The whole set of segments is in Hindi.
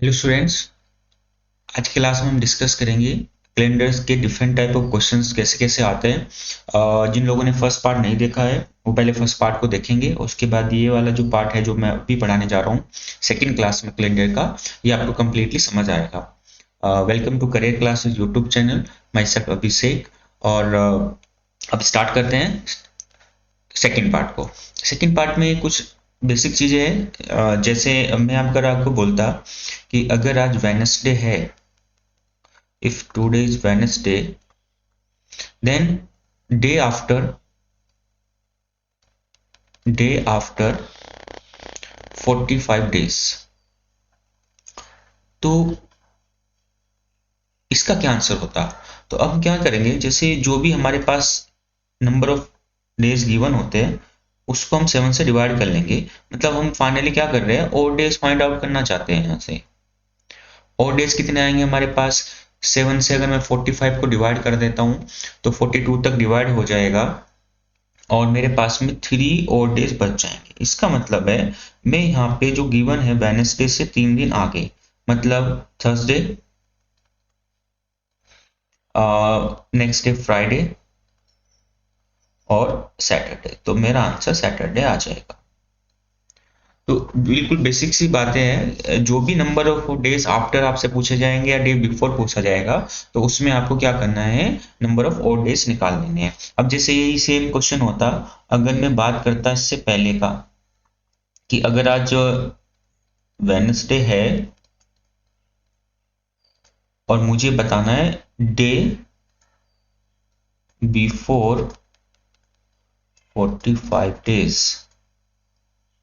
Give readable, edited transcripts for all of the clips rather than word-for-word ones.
हेलो स्टूडेंट्स, आज की क्लास में हम डिस्कस करेंगे कैलेंडर्स के डिफरेंट टाइप ऑफ क्वेश्चंस कैसे कैसे आते हैं। जिन लोगों ने फर्स्ट पार्ट नहीं देखा है वो पहले फर्स्ट पार्ट को देखेंगे। उसके बाद ये वाला जो पार्ट है जो मैं अभी पढ़ाने जा रहा हूँ सेकंड क्लास में कैलेंडर का, ये आपको कम्प्लीटली समझ आएगा। Welcome to career classes YouTube channel, myself Abhishek. और अब स्टार्ट करते हैं सेकंड पार्ट को। सेकंड पार्ट में कुछ बेसिक चीज़ें हैं। जैसे मैं अगर आपको बोलता कि अगर आज वेडनेसडे है, if today is Wednesday, then day after 45 days, तो इसका क्या आंसर होता। तो अब हम क्या करेंगे, जैसे जो भी हमारे पास नंबर ऑफ डेज गिवन होते हैं उसको हम 7 से डिवाइड कर लेंगे। मतलब हम फाइनली क्या कर रहे हैं, और डेज फाइंड आउट करना चाहते हैं। यहाँ से और डेज कितने आएंगे हमारे पास, 7 से अगर मैं 45 को डिवाइड कर देता हूँ तो 42 तक डिवाइड हो जाएगा और मेरे पास में 3 और डेज बच जाएंगे। इसका मतलब है मैं यहाँ पे जो गिवन है वेडनेसडे से 3 दिन आगे, मतलब थर्सडे, नेक्स्ट डे फ्राइडे और सैटरडे, तो मेरा आंसर सैटरडे आ जाएगा। तो बिल्कुल बेसिक सी बातें हैं। जो भी नंबर ऑफ डेज आफ्टर आपसे पूछे जाएंगे या डे बिफोर पूछा जाएगा तो उसमें आपको क्या करना है, नंबर ऑफ और डेज निकाल लेने हैं। अब जैसे यही सेम क्वेश्चन होता अगर मैं बात करता इससे पहले का, कि अगर आज वेडनेसडे है और मुझे बताना है डे बिफोर 45 डेज,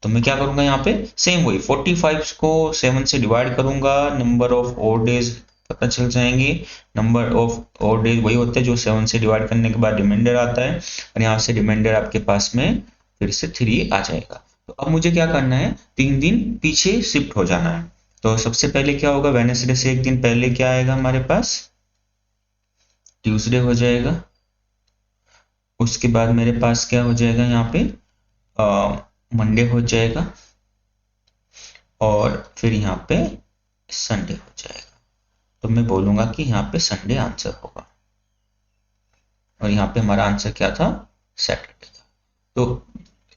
तो मैं क्या करूंगा, यहाँ पे सेम वही 45 को 7 से डिवाइड करूंगा, नंबर ऑफ और डेज पता चल जाएंगे। नंबर ऑफ और डेज वही होते हैं जो 7 से डिवाइड करने के बाद रिमाइंडर आता है, और यहाँ से रिमाइंडर आपके पास में फिर से 3 आ जाएगा। तो अब मुझे क्या करना है, 3 दिन पीछे शिफ्ट हो जाना है। तो सबसे पहले क्या होगा, वेडनेसडे से एक दिन पहले क्या आएगा हमारे पास, ट्यूसडे हो जाएगा। उसके बाद मेरे पास क्या हो जाएगा, यहाँ पे मंडे हो जाएगा और फिर यहाँ पे संडे हो जाएगा। तो मैं बोलूंगा कि यहाँ पे संडे आंसर होगा और यहाँ पे हमारा आंसर क्या था, सैटरडे था। तो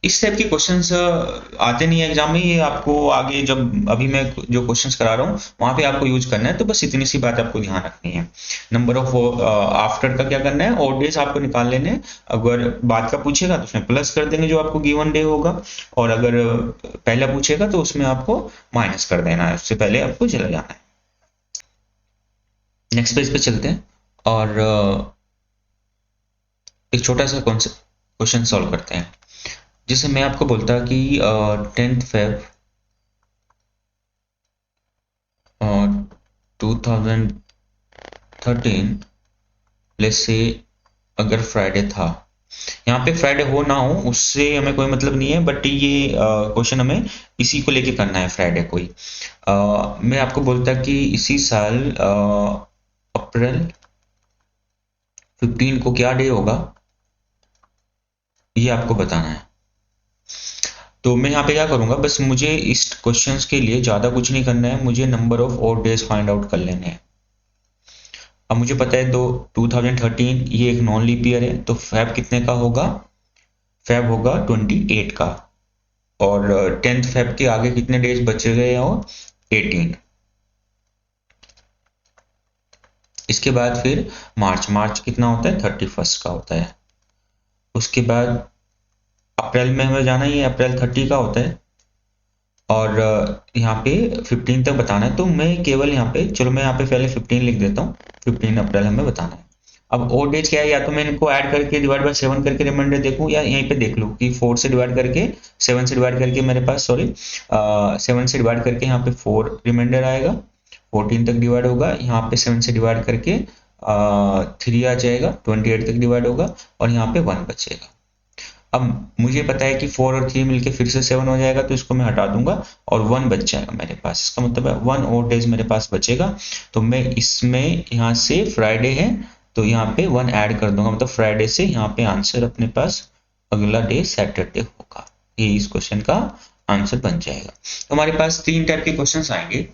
इस टाइप के क्वेश्चंस आते नहीं है एग्जाम में, ये आपको आगे जब अभी मैं जो क्वेश्चंस करा रहा हूँ वहां पे आपको यूज करना है। तो बस इतनी सी बात आपको ध्यान रखनी है। नंबर ऑफ आफ्टर का क्या करना है, और डेज आपको निकाल लेने हैं। अगर बाद का पूछेगा तो उसमें प्लस कर देंगे जो आपको गिवन डे होगा, और अगर पहला पूछेगा तो उसमें आपको माइनस कर देना है, उससे पहले आपको चला जाना है। नेक्स्ट पेज पे चलते हैं और एक छोटा सा क्वेश्चन सॉल्व करते हैं। जैसे मैं आपको बोलता कि 10th Feb 2013 लेट्स से अगर फ्राइडे था, यहाँ पे फ्राइडे हो ना हो उससे हमें कोई मतलब नहीं है, बट ये क्वेश्चन हमें इसी को लेके करना है, फ्राइडे को ही। मैं आपको बोलता कि इसी साल अप्रैल 15 को क्या डे होगा, ये आपको बताना है। तो मैं यहाँ पे क्या करूंगा, बस मुझे इस क्वेश्चंस के लिए ज़्यादा कुछ नहीं करना है, मुझे नंबर ऑफ और डेज फाइंड आउट कर लेने हैं। अब मुझे पता है 2013 ये एक नॉन लीप ईयर है, तो फैब कितने का होगा, फैब होगा 28 का, और 10th फैब के आगे कितने डेज बचे गए, और 18। इसके बाद फिर मार्च कितना होता है, 31 का होता है। उसके बाद अप्रैल में हमें जाना ही है, अप्रैल 30 का होता है, और यहाँ पे 15 तक बताना है। तो मैं केवल यहाँ पे, चलो मैं यहाँ पे पहले 15 लिख देता हूँ, 15 अप्रैल हमें बताना है। अब और डेज क्या है, या तो मैं इनको ऐड करके डिवाइड बाय 7 करके रिमाइंडर देखूँ, या यहीं पे देख लूँ कि 4 से डिवाइड करके 7 से डिवाइड करके मेरे पास 7 से डिवाइड करके यहाँ पे 4 रिमाइंडर आएगा, 14 तक डिवाइड होगा, यहाँ पे 7 से डिवाइड करके 3 आ जाएगा, 28 तक डिवाइड होगा और यहाँ पे 1 बचेगा। अब मुझे पता है कि 4 और 3 मिलके फिर से 7 हो जाएगा, तो इसको मैं हटा दूंगा और 1 बच जाएगा मेरे पास। इसका मतलब है 1 और डेज मेरे पास बचेगा। तो मैं इसमें यहाँ से फ्राइडे है तो यहाँ पे 1 ऐड कर दूंगा, मतलब फ्राइडे से यहाँ पे आंसर अपने पास अगला डे सैटरडे होगा। ये इस क्वेश्चन का आंसर बन जाएगा। तो हमारे पास 3 टाइप के क्वेश्चन आएंगे।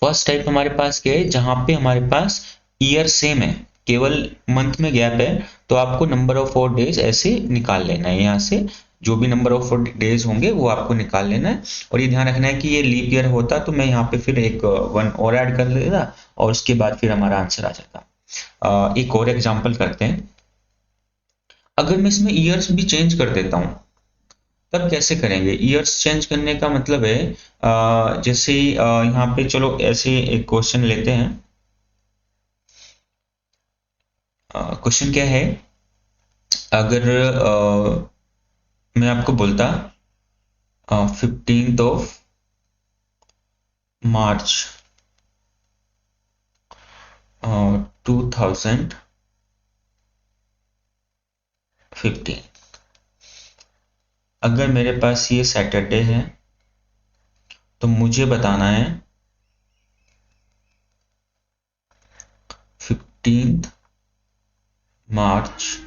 फर्स्ट टाइप हमारे पास क्या है, जहां पे हमारे पास ईयर सेम है, केवल मंथ में गैप है, तो आपको नंबर ऑफ 4 डेज ऐसे निकाल लेना है। यहाँ से जो भी नंबर ऑफ डेज होंगे वो आपको निकाल लेना है। और ये ध्यान रखना है कि ये लीप ईयर होता तो मैं यहाँ पे फिर एक 1 और ऐड कर लेता और उसके बाद फिर हमारा आंसर आ जाता। एक और एग्जाम्पल करते हैं। अगर मैं इसमें ईयर्स भी चेंज कर देता हूँ तब कैसे करेंगे? ईयर्स चेंज करने का मतलब है जैसे यहाँ पे चलो ऐसे एक क्वेश्चन लेते हैं। क्वेश्चन क्या है, अगर मैं आपको बोलता 15th ऑफ मार्च 2015, अगर मेरे पास ये सैटरडे है तो मुझे बताना है 15th मार्च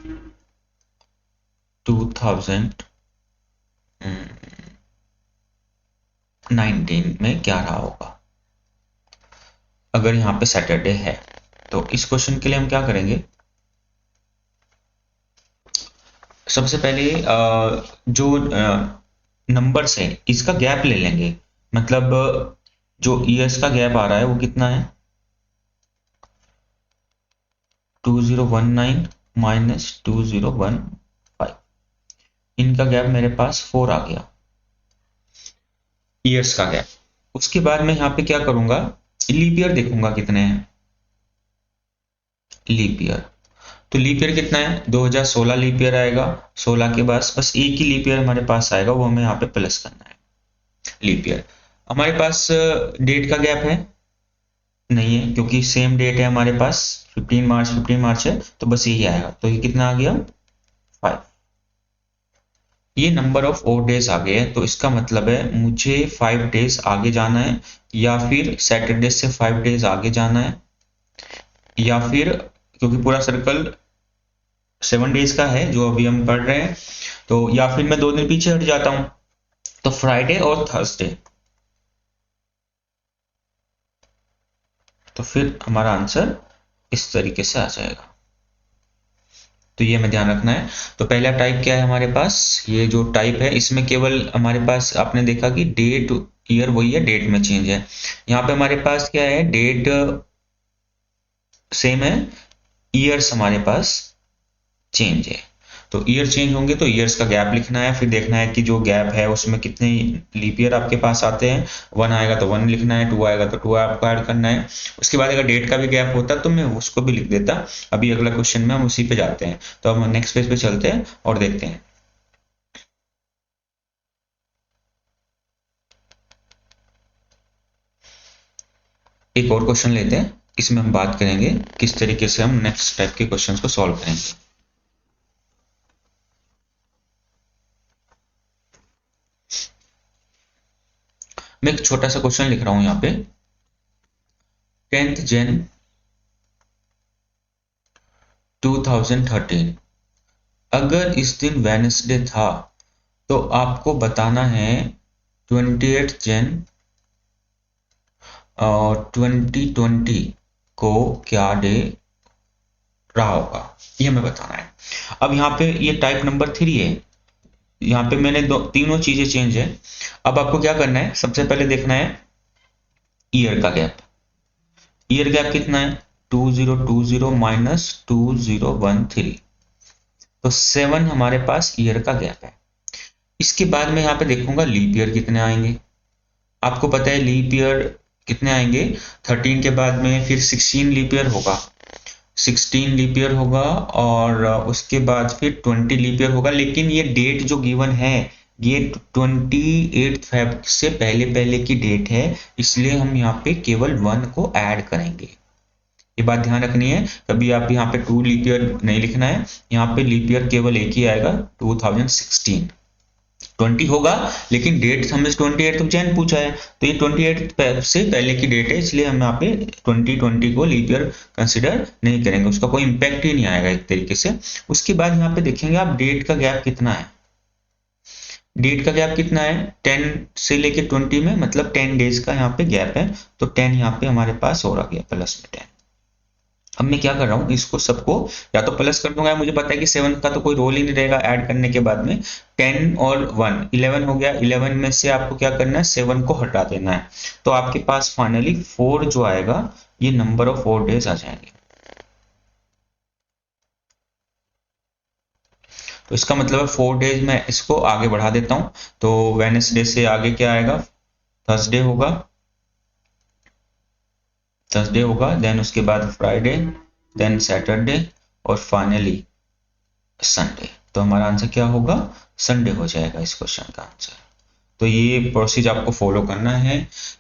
2019 में क्या रहा होगा अगर यहाँ पे सैटरडे है। तो इस क्वेश्चन के लिए हम क्या करेंगे, सबसे पहले जो नंबर्स है इसका गैप ले लेंगे। मतलब जो ईयर्स का गैप आ रहा है वो कितना है, 2019 माइनस 2015, इनका गैप मेरे पास 4 आ गया, ईयर्स का गैप। उसके बाद मैं यहाँ पे क्या करूंगा, लीप ईयर देखूंगा कितने हैं। लीप ईयर, तो लीप ईयर कितना है, 2016 लीप ईयर आएगा। 16 के बाद बस एक ही लीप ईयर हमारे पास आएगा, वो हमें यहाँ पे प्लस करना है। लीप ईयर हमारे पास डेट का गैप है नहीं है, क्योंकि सेम डेट है हमारे पास, 15 मार्च है, तो बस यही आएगा। तो ये कितना आ गया, 5। ये नंबर ऑफ और डेज आ गए हैं, तो इसका मतलब है मुझे 5 डेज आगे जाना है, या फिर सैटरडे से 5 डेज आगे जाना है, या फिर क्योंकि पूरा सर्कल 7 डेज का है जो अभी हम पढ़ रहे हैं, तो या फिर मैं 2 दिन पीछे हट जाता हूं, तो फ्राइडे और थर्सडे। तो फिर हमारा आंसर इस तरीके से आ जाएगा। तो ये हमें ध्यान रखना है। तो पहला टाइप क्या है हमारे पास, ये जो टाइप है इसमें केवल हमारे पास आपने देखा कि डेट ईयर वही है, डेट में चेंज है। यहाँ पे हमारे पास क्या है, डेट सेम है, ईयर्स हमारे पास चेंज है। तो ईयर चेंज होंगे तो ईयर्स का गैप लिखना है, फिर देखना है कि जो गैप है उसमें कितने लीप ईयर आपके पास आते हैं। 1 आएगा तो 1 लिखना है, 2 आएगा तो 2 आपको ऐड करना है। उसके बाद अगर डेट का भी गैप होता तो मैं उसको भी लिख देता। अभी अगला क्वेश्चन में हम उसी पे जाते हैं, तो हम नेक्स्ट पेज पे चलते हैं और देखते हैं। एक और क्वेश्चन लेते हैं, इसमें हम बात करेंगे किस तरीके से हम नेक्स्ट टाइप के क्वेश्चंस को सॉल्व करेंगे। मैं एक छोटा सा क्वेश्चन लिख रहा हूं यहाँ पे, 10th Jan 2013, अगर इस दिन वेडनेसडे था तो आपको बताना है 28th Jan 2020 को क्या डे रहा होगा, ये हमें बताना है। अब यहाँ पे ये टाइप नंबर 3 है, यहाँ पे मैंने तीनों चीजें चेंज है। अब आपको क्या करना है, सबसे पहले देखना है ईयर का गैप। ईयर गैप कितना है, 2020 माइनस 2013, तो 7 हमारे पास ईयर का गैप है। इसके बाद मैं यहाँ पे देखूंगा लीप ईयर कितने आएंगे। आपको पता है लीप ईयर कितने आएंगे, 13 के बाद में फिर 16 लीप ईयर होगा, 16 लीप ईयर होगा, और उसके बाद फिर 20 लीप ईयर होगा। लेकिन ये डेट जो गिवन है ये 28 फेब से पहले पहले की डेट है, इसलिए हम यहाँ पे केवल 1 को ऐड करेंगे। ये बात ध्यान रखनी है, कभी आप यहाँ पे 2 लीप ईयर नहीं लिखना है, यहाँ पे लीप ईयर केवल एक ही आएगा, 2016। 20 होगा लेकिन डेट हमने 28 जैन पूछा है, तो ये 28 से पहले की डेट है, इसलिए हम यहाँ पे 2020 को लीप ईयर कंसिडर नहीं करेंगे, उसका कोई इंपैक्ट ही नहीं आएगा एक तरीके से। उसके बाद यहाँ पे देखेंगे आप डेट का गैप कितना है। डेट का गैप कितना है 10 से लेके 20 में, मतलब 10 डेज का यहाँ पे गैप है, तो 10 यहाँ पे हमारे पास और आ गया प्लस में 10। अब मैं क्या कर रहा हूँ, इसको सबको या तो प्लस कर दूंगा, मुझे पता है कि 7 का तो कोई रोल ही नहीं रहेगा ऐड करने के बाद में। 10 और 1 11 हो गया, 11 में से आपको क्या करना है 7 को हटा देना है, तो आपके पास फाइनली 4 जो आएगा ये नंबर ऑफ 4 डेज आ जाएंगे। तो इसका मतलब है 4 डेज में इसको आगे बढ़ा देता हूँ, तो वेडनेसडे से आगे क्या आएगा, थर्सडे होगा, देन उसके बाद फ्राइडे, देन सैटरडे और फाइनली संडे। तो हमारा आंसर क्या होगा, संडे हो जाएगा इस क्वेश्चन का आंसर। तो ये प्रोसीजर आपको फॉलो करना है।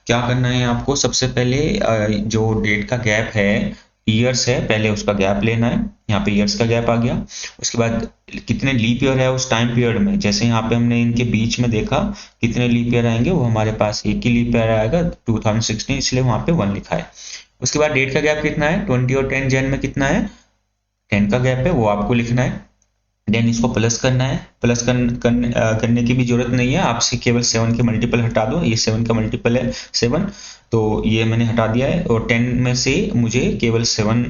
क्या करना है आपको, सबसे पहले जो डेट का गैप है ईयर्स है, पहले उसका गैप लेना है, यहाँ पे ईयर्स का गैप आ गया। उसके बाद कितने लीप ईयर है उस टाइम पीरियड में, जैसे यहाँ पे हमने इनके बीच में देखा कितने लीप ईयर आएंगे, वो हमारे पास एक ही लीप ईयर आएगा 2016, इसलिए वहां पे 1 लिखा है। उसके बाद डेट का गैप कितना है 20 और 10 जैन में कितना है 10 का गैप है, वो आपको लिखना है। देन इसको प्लस करना है, प्लस करने की भी जरूरत नहीं है, आपसे केवल 7 के मल्टीपल हटा दो, ये 7 का मल्टीपल है 7, तो ये मैंने हटा दिया है। और 10 में से मुझे केवल 7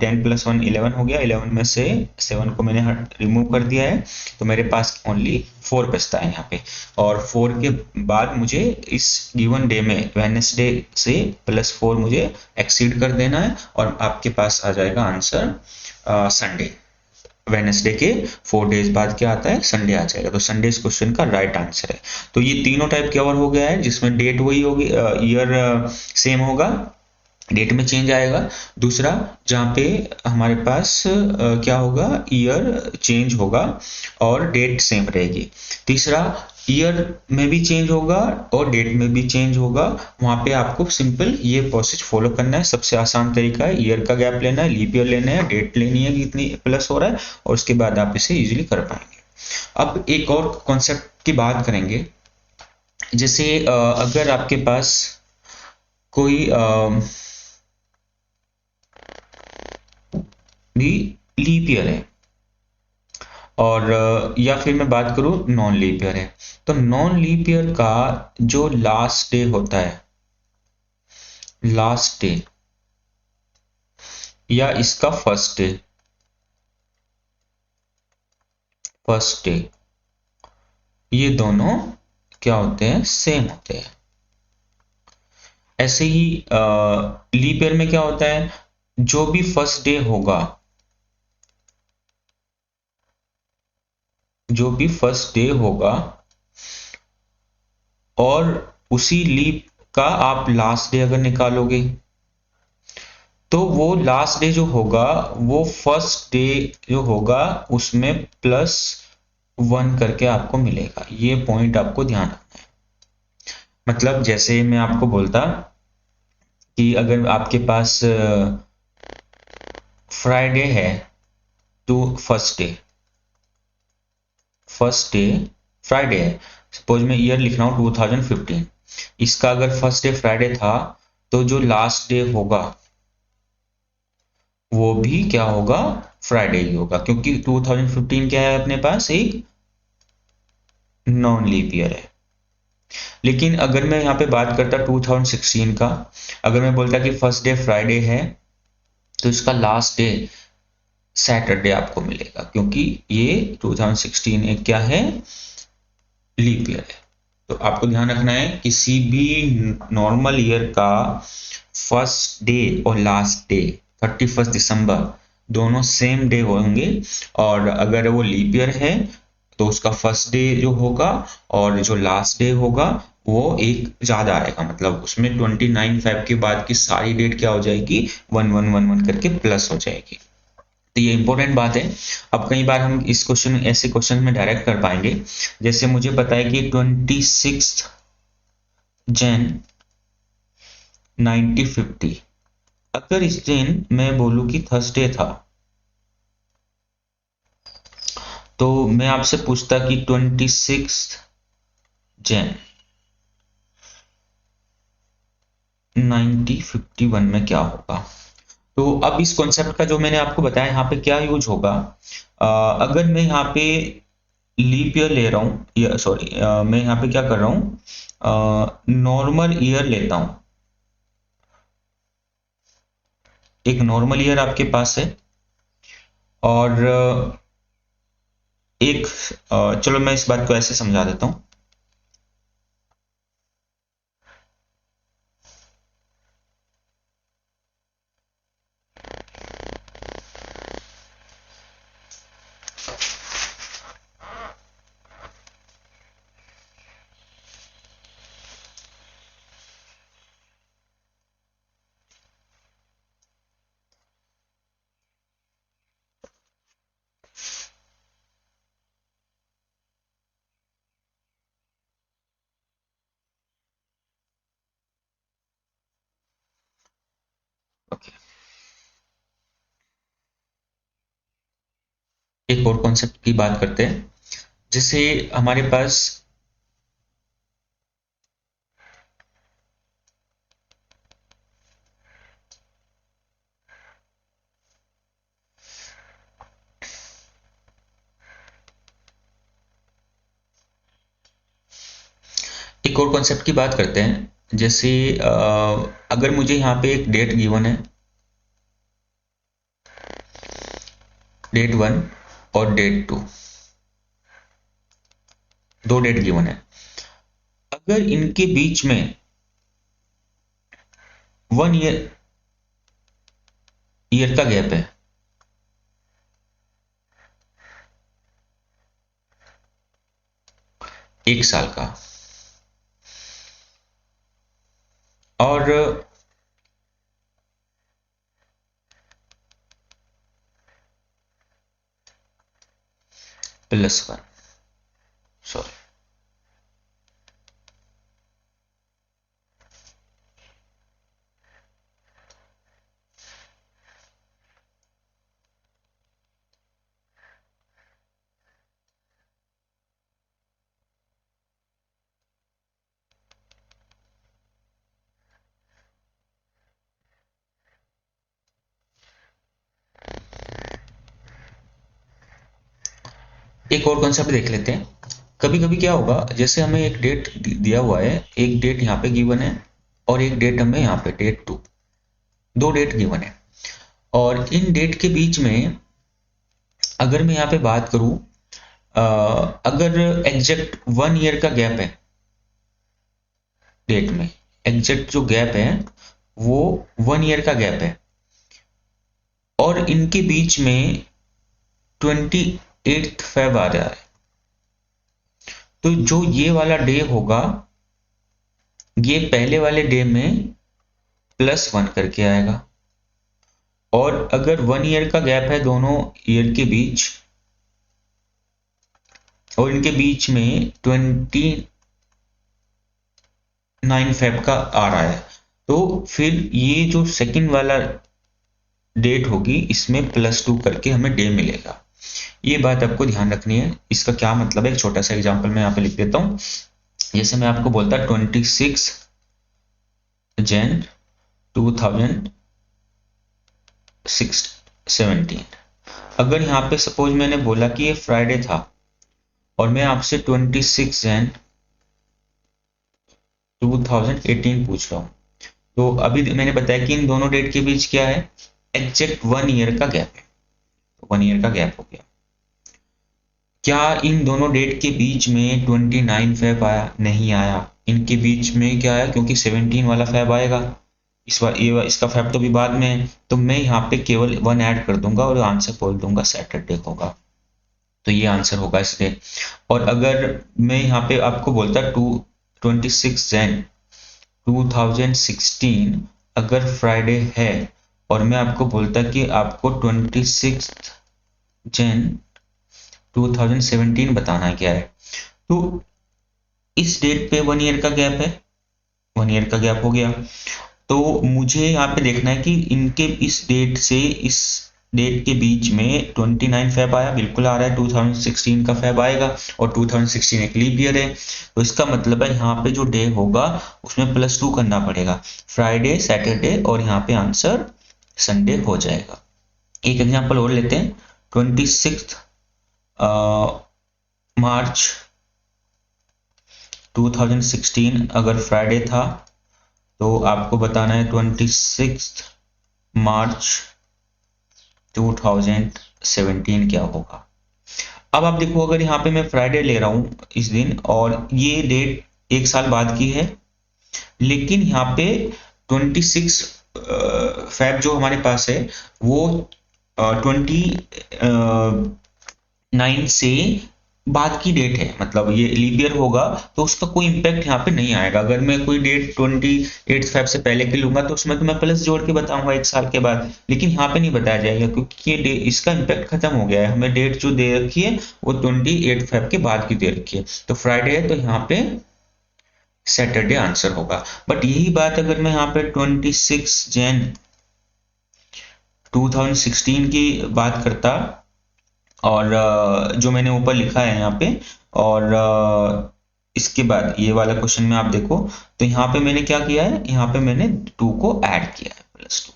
10 + 1 11 हो गया, 11 में से 7 को मैंने रिमूव कर दिया है, तो मेरे पास ओनली 4 बचता है यहाँ पे। और 4 के बाद मुझे इस गिवन डे में वेडनेसडे से +4 मुझे एक्सीड कर देना है, और आपके पास आ जाएगा आंसर संडे। वेडनेसडे के 4 डेज बाद क्या आता है, संडे आ जाएगा, तो संडे इस क्वेश्चन का राइट आंसर है। तो ये तीनों टाइप कवर हो गया है, जिसमें डेट वही होगी, ईयर सेम होगा, डेट में चेंज आएगा। दूसरा जहाँ पे हमारे पास क्या होगा, ईयर चेंज होगा और डेट सेम रहेगी। तीसरा ईयर में भी चेंज होगा और डेट में भी चेंज होगा, वहां पे आपको सिंपल ये प्रोसेस फॉलो करना है। सबसे आसान तरीका है, ईयर का गैप लेना है, लीप ईयर लेना है, डेट लेनी है कितनी प्लस हो रहा है, और उसके बाद आप इसे इजीली कर पाएंगे। अब एक और कॉन्सेप्ट की बात करेंगे, जैसे अगर आपके पास कोई भी लीप ईयर है, और या फिर मैं बात करूं नॉन लीप ईयर है, तो नॉन लीप ईयर का जो लास्ट डे होता है, लास्ट डे या इसका फर्स्ट डे, ये दोनों क्या होते हैं, सेम होते हैं। ऐसे ही लीप ईयर में क्या होता है, जो भी फर्स्ट डे होगा, और उसी लीप का आप लास्ट डे अगर निकालोगे, तो वो लास्ट डे जो होगा वो फर्स्ट डे जो होगा उसमें +1 करके आपको मिलेगा। ये पॉइंट आपको ध्यान रखना है। मतलब जैसे मैं आपको बोलता कि अगर आपके पास फ्राइडे है तो फर्स्ट डे फ्राइडे है, सपोज मैं ईयर लिख रहा हूं 2015, इसका अगर फर्स्ट डे फ्राइडे था तो जो लास्ट डे होगा वो भी क्या होगा, फ्राइडे ही होगा, क्योंकि 2015 क्या है अपने पास, एक नॉन लीप ईयर है। लेकिन अगर मैं यहाँ पे बात करता 2016 का, अगर मैं बोलता कि फर्स्ट डे फ्राइडे है तो इसका लास्ट डे सैटरडे आपको मिलेगा, क्योंकि ये 2016 एक क्या है, लीप ईयर है। तो आपको ध्यान रखना है, किसी भी नॉर्मल ईयर का फर्स्ट डे और लास्ट डे 31 दिसंबर दोनों सेम डे होंगे, और अगर वो लीप ईयर है तो उसका फर्स्ट डे जो होगा और जो लास्ट डे होगा वो एक ज्यादा आएगा, मतलब उसमें 29 फेब के बाद की सारी डेट क्या हो जाएगी, 1111 करके प्लस हो जाएगी। तो ये इंपॉर्टेंट बात है। अब कई बार हम इस क्वेश्चन ऐसे क्वेश्चन में डायरेक्ट कर पाएंगे, जैसे मुझे पता है कि 26 जन 1950, अगर इस दिन मैं बोलूं कि थर्सडे था, तो मैं आपसे पूछता कि 26 जन 1951 में क्या होगा। तो अब इस कॉन्सेप्ट का जो मैंने आपको बताया यहाँ पे क्या यूज होगा, अगर मैं यहाँ पे लीप ईयर ले रहा हूँ, या सॉरी मैं यहाँ पे क्या कर रहा हूँ, नॉर्मल ईयर लेता हूँ। एक नॉर्मल ईयर आपके पास है, और एक चलो मैं इस बात को ऐसे समझा देता हूँ। ओके, एक और कॉन्सेप्ट की बात करते हैं। जैसे हमारे पास एक और कॉन्सेप्ट की बात करते हैं। जैसे अगर मुझे यहाँ पे एक डेट गिवन है, डेट 1 और डेट 2, दो डेट गिवन है। अगर इनके बीच में 1 ईयर का गैप है, एक साल का, और +1, सॉरी एक और कॉन्सेप्ट देख लेते हैं। कभी कभी क्या होगा, जैसे हमें एक डेट दिया हुआ है, एक डेट यहाँ पे गिवन है और एक डेट हमें यहाँ पे डेट 2, दो डेट गिवन है। और इन डेट के बीच में अगर मैं यहाँ पे बात करूं, अगर एग्जैक्ट 1 ईयर का गैप है डेट में, एग्जैक्ट जो गैप है वो 1 ईयर का गैप है, और इनके बीच में 28 फेब आ रहा है, तो जो ये वाला डे होगा ये पहले वाले डे में +1 करके आएगा। और अगर 1 ईयर का गैप है दोनों ईयर के बीच, और इनके बीच में 29 फेब का आ रहा है, तो फिर ये जो सेकंड वाला डेट होगी इसमें +2 करके हमें डे मिलेगा। ये बात आपको ध्यान रखनी है। इसका क्या मतलब है, एक छोटा सा एग्जांपल मैं यहाँ पे लिख देता हूँ। जैसे मैं आपको बोलता 26 जन 2017, अगर यहाँ पे सपोज मैंने बोला कि ये फ्राइडे था और मैं आपसे 26 जन 2018 पूछ रहा हूँ, तो अभी मैंने बताया कि इन दोनों डेट के बीच क्या है, एग्जैक्ट 1 ईयर का गैप है, तो 1 ईयर का गैप हो गया। क्या इन दोनों डेट के बीच में 29 फेब आया? नहीं आया। इनके बीच में क्या आया, क्योंकि 17 वाला फेब आएगा, इस बार ये इसका फेब तो भी बाद में है, तो मैं यहाँ पे केवल 1 ऐड कर दूंगा और आंसर बोल दूंगा सैटरडे होगा, तो ये आंसर होगा इसलिए। और अगर मैं यहाँ पे आपको बोलता 26 जन 2016 अगर फ्राइडे है, और मैं आपको बोलता कि आपको 26 जन 2017 बताना क्या है, तो इस डेट पे 1 ईयर का गैप है, 1 ईयर का गैप हो गया। तो मुझे यहाँ पे देखना है कि इनके इस डेट से इस डेट के बीच में 29 फेब आया, बिल्कुल आ रहा है, 2016 का फेब आएगा, और 2016 एक लीप ईयर है, तो इसका मतलब है यहाँ पे जो डे होगा उसमें +2 करना पड़ेगा, फ्राइडे, सैटरडे, और यहाँ पे आंसर संडे हो जाएगा। एक एग्जांपल और लेते हैं, 26 मार्च 2016 अगर फ्राइडे था तो आपको बताना है 26 मार्च 2017 क्या होगा। अब आप देखो, अगर यहाँ पे मैं फ्राइडे ले रहा हूँ इस दिन, और ये डेट एक साल बाद की है, लेकिन यहाँ पे 26 फैब जो हमारे पास है वो 29 से बाद की डेट है, मतलब ये लीप ईयर होगा, तो उसका कोई इम्पैक्ट यहाँ पे नहीं आएगा। अगर मैं कोई डेट 28 फैब से पहले की लूंगा तो उसमें तो मैं प्लस जोड़ के बताऊंगा एक साल के बाद, लेकिन यहाँ पे नहीं बताया जाएगा क्योंकि ये इसका इम्पैक्ट खत्म हो गया है। हमें डेट जो दे रखी है वो 28 फैब के बाद की दे रखी है, तो फ्राइडे है तो यहाँ पे सैटरडे आंसर होगा। बट यही बात अगर मैं यहाँ पे 26 जनवरी 2016 की बात करता, और जो मैंने ऊपर लिखा है यहाँ पे, और इसके बाद ये वाला क्वेश्चन में आप देखो तो यहाँ पे मैंने क्या किया है, यहाँ पे मैंने 2 को ऐड किया है, +2।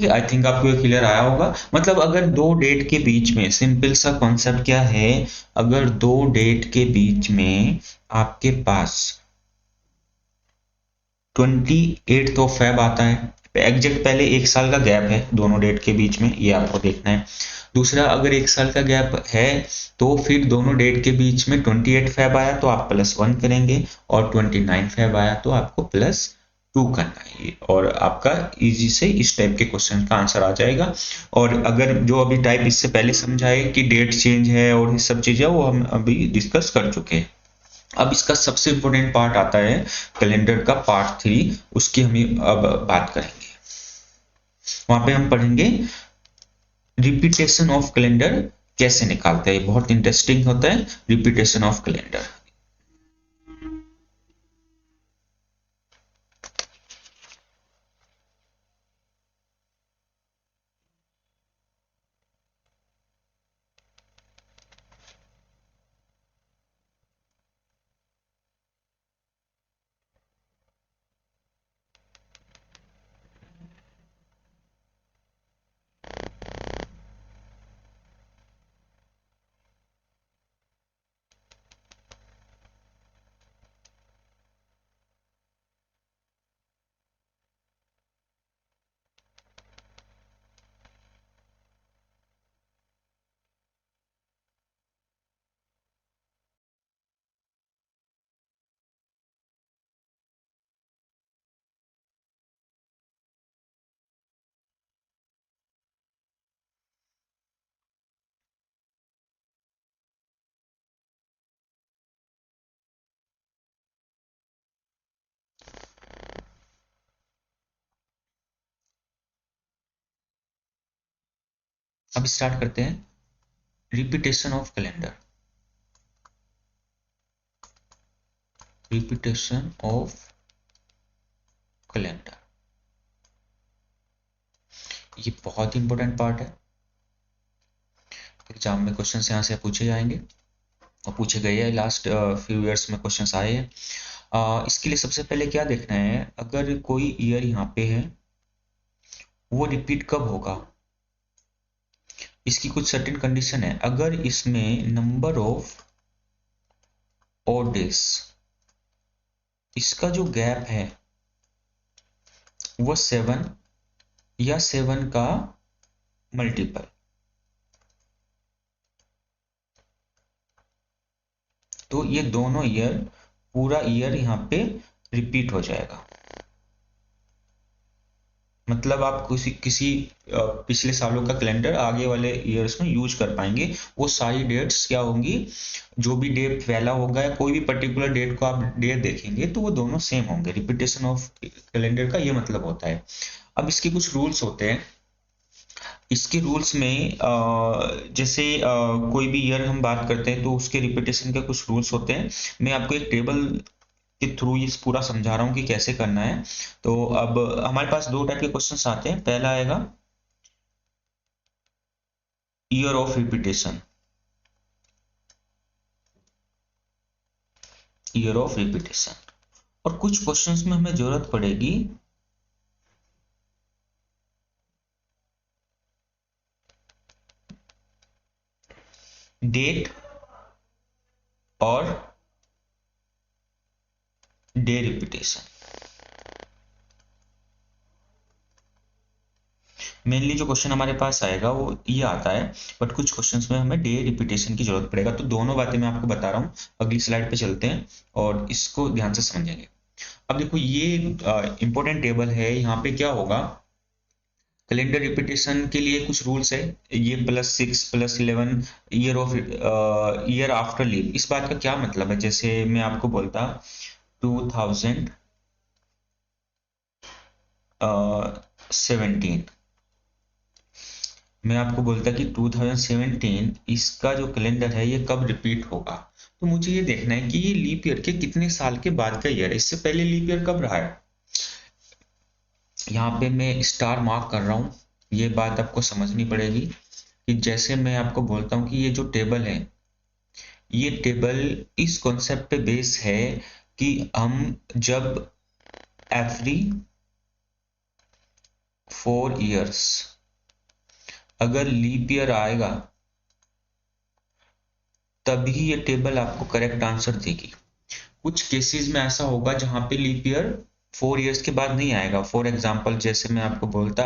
आई थिंक आपको ये क्लियर आया होगा। मतलब अगर दो डेट के बीच में, सिंपल सा कॉन्सेप्ट क्या है, अगर दो डेट के बीच में आपके पास 28 फैब आता है, एग्जैक्ट पहले एक साल का गैप है दोनों डेट के बीच में, ये आपको देखना है। दूसरा, अगर एक साल का गैप है तो फिर दोनों डेट के बीच में 28 फैब आया तो आप +1 करेंगे, और 29 फैब आया तो आपको +2 करना है, और आपका इजी से इस टाइप के क्वेश्चन का आंसर आ जाएगा। और अगर जो अभी टाइप इससे पहले समझाए कि डेट चेंज है और ये सब चीजें, वो हम अभी डिस्कस कर चुके हैं। अब इसका सबसे इंपॉर्टेंट पार्ट आता है कैलेंडर का पार्ट 3, उसकी हम अब बात करेंगे। वहां पे हम पढ़ेंगे रिपीटेशन ऑफ कैलेंडर कैसे निकालते हैं, बहुत इंटरेस्टिंग होता है रिपीटेशन ऑफ कैलेंडर। अब स्टार्ट करते हैं repetition of calendar. Repetition of calendar ये बहुत इंपॉर्टेंट पार्ट है, एग्जाम में क्वेश्चन यहाँ से पूछे जाएंगे और पूछे गए हैं, लास्ट फ्यू ईयर्स में क्वेश्चन आए हैं। इसके लिए सबसे पहले क्या देखना है, अगर कोई ईयर यहाँ पे है वो रिपीट कब होगा, इसकी कुछ सर्टेन कंडीशन है। अगर इसमें नंबर ऑफ ऑड डेज, इसका जो गैप है वो 7 या 7 का मल्टीपल, तो ये दोनों ईयर, पूरा ईयर यहाँ पे रिपीट हो जाएगा। मतलब आप किसी किसी पिछले सालों का कैलेंडर आगे वाले ईयर्स में यूज कर पाएंगे। वो सारी डेट्स क्या होंगी, जो भी डेट पहला होगा या कोई भी पर्टिकुलर डेट को आप डेट देखेंगे तो वो दोनों सेम होंगे। रिपीटेशन ऑफ कैलेंडर का ये मतलब होता है। अब इसके कुछ रूल्स होते हैं। इसके रूल्स में जैसे कोई भी ईयर हम बात करते हैं तो उसके रिपीटेशन के कुछ रूल्स होते हैं। मैं आपको एक टेबल के थ्रू ये पूरा समझा रहा हूँ कि कैसे करना है। तो अब हमारे पास दो टाइप के क्वेश्चंस आते हैं। पहला आएगा year of repetition, year of repetition, और कुछ क्वेश्चंस में हमें जरूरत पड़ेगी डेट और डे रिपीटेशन। मेनली जो क्वेश्चन हमारे पास आएगा वो ये आता है, बट कुछ क्वेश्चंस में हमें डे रिपीटेशन की जरूरत पड़ेगा। तो दोनों बातें मैं आपको बता रहा हूँ, अगली स्लाइड पे चलते हैं और इसको ध्यान से समझेंगे। अब देखो ये इंपॉर्टेंट टेबल है, यहाँ पे क्या होगा, कैलेंडर रिपीटेशन के लिए कुछ रूल्स है, ये +6 +11 year of year after leave. इस बात का क्या मतलब है, जैसे मैं आपको बोलता 2017, मैं आपको बोलता कि 2017 इसका जो कैलेंडर है ये कब रिपीट होगा। तो मुझे ये देखना है कि ये लीप ईयर के कितने साल के बाद का ईयर है, इससे पहले लीप ईयर कब रहा है। यहाँ पे मैं स्टार मार्क कर रहा हूँ, ये बात आपको समझनी पड़ेगी कि जैसे मैं आपको बोलता हूँ कि ये जो टेबल है, ये टेबल इस कॉन्सेप्ट पे बेस है कि हम जब एवरी 4 इयर्स अगर लीप ईयर आएगा तभी ये टेबल आपको करेक्ट आंसर देगी। कुछ केसेस में ऐसा होगा जहां पे लीप ईयर 4 इयर्स के बाद नहीं आएगा। फॉर एग्जांपल जैसे मैं आपको बोलता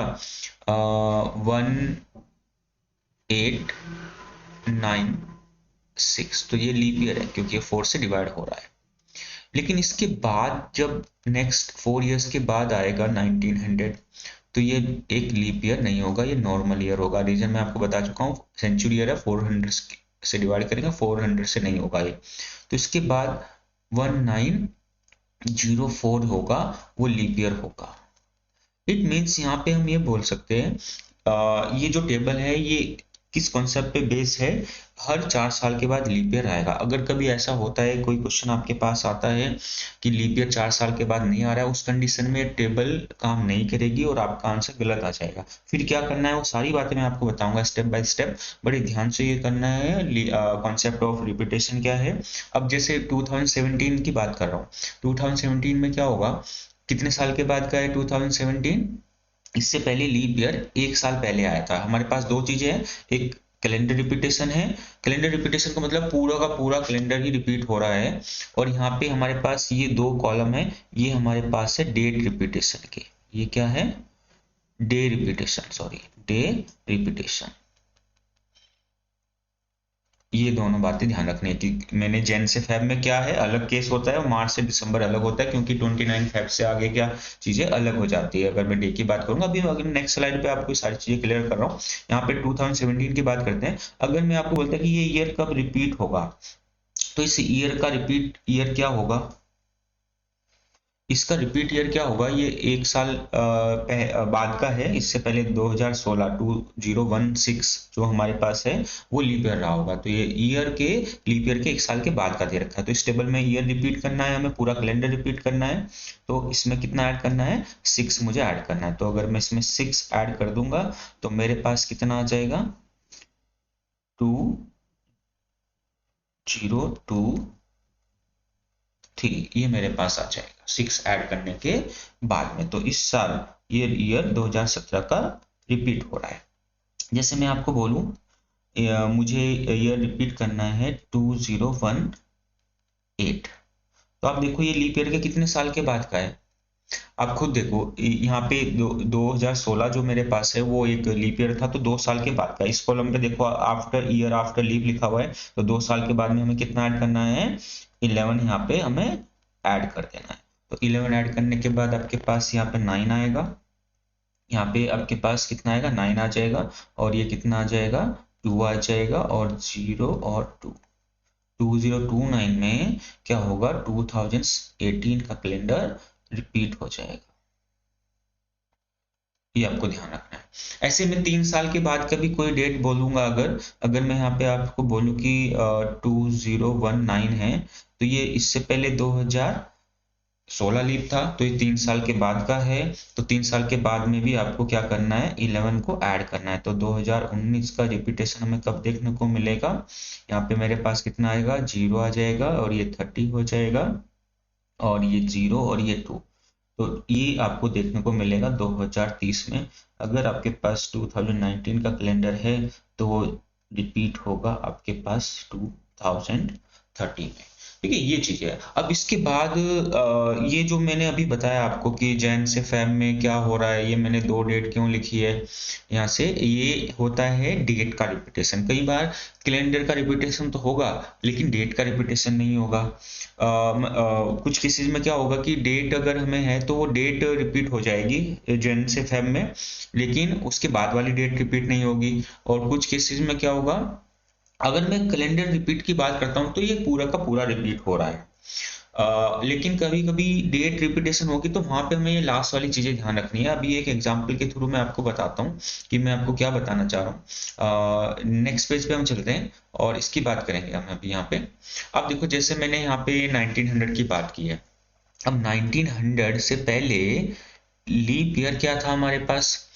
1896, तो ये लीप ईयर है क्योंकि ये 4 से डिवाइड हो रहा है। लेकिन इसके बाद जब नेक्स्ट 4 इयर्स के बाद आएगा 1900, तो ये एक लीप ईयर नहीं होगा, ये नॉर्मल ईयर होगा। रीजन मैं आपको बता चुका हूँ, सेंचुरी ईयर है, 400 से डिवाइड करेंगे, 400 से नहीं होगा ये। तो इसके बाद 1904 होगा, वो लीप ईयर होगा। इट मीन्स यहाँ पे हम ये बोल सकते हैं ये जो टेबल है ये किस कॉन्सेप्ट पे बेस है, हर 4 साल के बाद लीप ईयर आएगा। अगर कभी ऐसा होता है, कोई क्वेश्चन आपके पास आता है कि लीप ईयर 4 साल के बाद नहीं आ रहा है, उस कंडीशन में टेबल काम नहीं करेगी और आपका आंसर गलत आ जाएगा। फिर क्या करना है वो सारी बातें मैं आपको बताऊंगा स्टेप बाय स्टेप, बड़े ध्यान से ये करना है। कॉन्सेप्ट ऑफ रिपीटेशन क्या है। अब जैसे 2017 की बात कर रहा हूँ, 2017 में क्या होगा, कितने साल के बाद का है 2017, इससे पहले लीप ईयर 1 साल पहले आया था। हमारे पास दो चीजें हैं, एक कैलेंडर रिपीटेशन है, कैलेंडर रिपीटेशन का मतलब पूरा का पूरा कैलेंडर ही रिपीट हो रहा है, और यहाँ पे हमारे पास ये दो कॉलम है, ये हमारे पास है डेट रिपीटेशन के। ये क्या है, day repetition, sorry day repetition. ये दोनों बातें ध्यान रखनी है कि मैंने जैन से फेब में क्या है अलग केस होता है, और मार्च से दिसंबर अलग होता है, क्योंकि 29 फेब से आगे क्या चीजें अलग हो जाती है। अगर मैं डे की बात करूंगा, अभी अगर नेक्स्ट स्लाइड पे आपको सारी चीजें क्लियर कर रहा हूँ। यहाँ पे 2017 की बात करते हैं। अगर मैं आपको बोलता कि ये ईयर कब रिपीट होगा, तो इस ईयर का रिपीट ईयर क्या होगा, इसका रिपीट ईयर क्या होगा, ये 1 साल बाद का है। इससे पहले 2016 2016 जो हमारे पास है वो लीप ईयर रहा होगा, तो ये ईयर के लीप ईयर के 1 साल के बाद का दे रखा है। तो इस टेबल में ईयर रिपीट करना है, हमें पूरा कैलेंडर रिपीट करना है, तो इसमें कितना ऐड करना है, 6 मुझे ऐड करना है। तो अगर मैं इसमें 6 ऐड कर दूंगा तो मेरे पास कितना आ जाएगा, 2023, ये मेरे पास आ जाएगा 6 ऐड करने के बाद में। तो इस साल ईयर 2017 का रिपीट हो रहा है। जैसे मैं आपको बोलूं मुझे ईयर रिपीट करना है 2018, तो आप देखो ये लीप ईयर के कितने साल के बाद का है, आप खुद देखो। यहाँ पे 2016 जो मेरे पास है वो एक लीप ईयर था, तो 2 साल के बाद का। इस कॉलम पे देखो आफ्टर ईयर आफ्टर लीप लिखा हुआ है, तो 2 साल के बाद में हमें कितना ऐड करना है, 11 यहाँ पे हमें ऐड कर देना है। तो 11 ऐड करने के बाद आपके पास यहाँ पे 9 आएगा, यहाँ पे आपके पास कितना आएगा, 9 आ जाएगा, और ये कितना आ जाएगा, 2 आ जाएगा, और 0 और 2, 2029 में क्या होगा, 2018 का कैलेंडर रिपीट हो जाएगा। ये आपको ध्यान रखना है। ऐसे में 3 साल के बाद का भी कोई डेट बोलूंगा, अगर अगर मैं यहाँ पे आपको बोलूं कि 2019 है, तो ये इससे पहले 2016 लीप था, तो ये 3 साल के बाद का है। तो 3 साल के बाद में भी आपको क्या करना है, 11 को ऐड करना है। तो 2019 का रिपीटेशन हमें कब देखने को मिलेगा, यहाँ पे मेरे पास कितना आएगा, 0 आ जाएगा, और ये 30 हो जाएगा, और ये 0 और ये 2, तो ये आपको देखने को मिलेगा 2030 में। अगर आपके पास 2019 का कैलेंडर है तो वो रिपीट होगा आपके पास 2030 30 में। ठीक है, ये चीज़ है। अब इसके बाद ये जो मैंने अभी बताया आपको कि जैन से फेब में क्या हो रहा है, ये मैंने 2 डेट क्यों लिखी है यहाँ से, ये होता है डेट का रिपीटेशन। कई बार कैलेंडर का रिपीटेशन तो होगा लेकिन डेट का रिपीटेशन नहीं होगा। कुछ केसेस में क्या होगा कि डेट अगर हमें है तो वो डेट रिपीट हो जाएगी जैन से फेब में, लेकिन उसके बाद वाली डेट रिपीट नहीं होगी। और कुछ केसेस में क्या होगा, अगर मैं कैलेंडर रिपीट की बात करता हूँ तो ये पूरा का पूरा रिपीट हो रहा है। लेकिन कभी कभी डेट रिपीटेशन होगी तो वहां पे हमें ये लास्ट वाली चीजें ध्यान रखनी है। अभी एक एग्जांपल के थ्रू मैं आपको बताता हूँ कि मैं आपको क्या बताना चाह रहा हूँ। नेक्स्ट पेज पे हम चलते हैं और इसकी बात करेंगे हम अभी यहाँ पे। अब देखो, जैसे मैंने यहाँ पे 1900 की बात की है। अब 1900 से पहले लीप ईयर क्या था हमारे पास?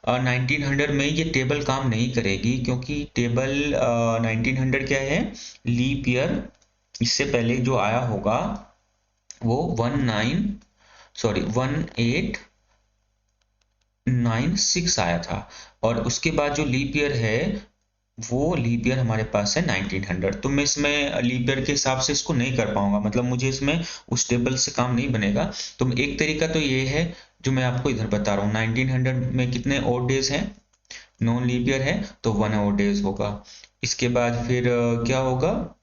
1900 में ये टेबल काम नहीं करेगी क्योंकि टेबल 1900 क्या है, लीप ईयर इससे पहले जो आया होगा वो 1896 आया था। और उसके बाद जो लीप ईयर है वो लीप ईयर हमारे पास है 1900। तो मैं इसमें लीप ईयर के हिसाब से इसको नहीं कर पाऊंगा, मतलब मुझे इसमें उस टेबल से काम नहीं बनेगा। तो एक तरीका तो ये है जो मैं आपको इधर बता रहा हूँ। 1900 में कितने ओड डेज हैं, नॉन लीप ईयर है तो 1 ओड डेज होगा। इसके बाद फिर क्या होगा,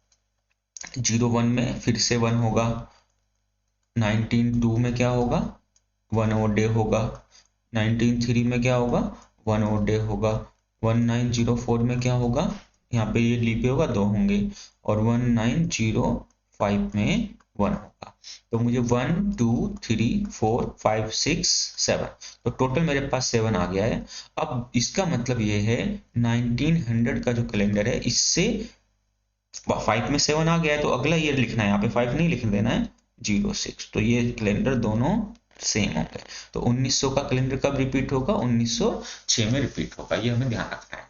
01 में फिर से 1 होगा, 1902 में क्या होगा, 1 ओड डे होगा, 1903 में क्या होगा, 1 ओड डे होगा, 1904 में क्या होगा, यहाँ पे ये लीप होगा 2 होंगे, और 1905 में 1 होगा। तो मुझे 1 2 3 4 5 6 7, तो टोटल मेरे पास 7 आ गया है। अब इसका मतलब ये है 1900 का जो कैलेंडर है इससे 5 में 7 आ गया है, तो अगला ईयर लिखना है, यहाँ पे 5 नहीं लिख देना है, 06। तो ये कैलेंडर दोनों सेम होंगे। तो 1900 का कैलेंडर कब रिपीट होगा, 1906 में रिपीट होगा, ये हमें ध्यान रखना है।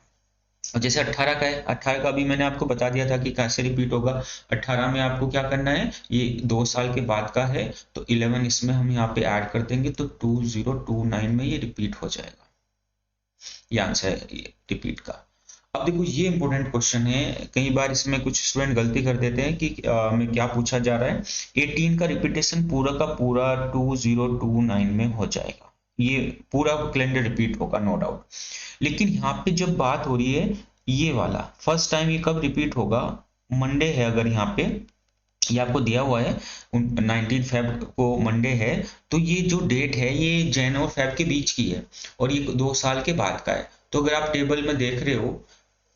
और जैसे 18 का है, 18 का भी मैंने आपको बता दिया था कि कैसे रिपीट होगा। 18 में आपको क्या करना है, ये 2 साल के बाद का है तो 11 इसमें हम यहाँ पे ऐड कर देंगे तो 2029 में ये रिपीट हो जाएगा। ये आंसर है रिपीट का। अब देखो, ये इंपॉर्टेंट क्वेश्चन है, कई बार इसमें कुछ स्टूडेंट गलती कर देते हैं कि में क्या पूछा जा रहा है, 18 का रिपीटेशन पूरा का पूरा 2029 में हो जाएगा, ये पूरा कैलेंडर रिपीट होगा नो डाउट। लेकिन यहाँ पे जब बात हो रही है ये वाला फर्स्ट टाइम, ये कब रिपीट होगा, मंडे है अगर यहाँ पे ये आपको दिया हुआ है 19 फेब को मंडे है, तो ये जो डेट है ये जैन और फेब के बीच की है और ये 2 साल के बाद का है। तो अगर आप टेबल में देख रहे हो,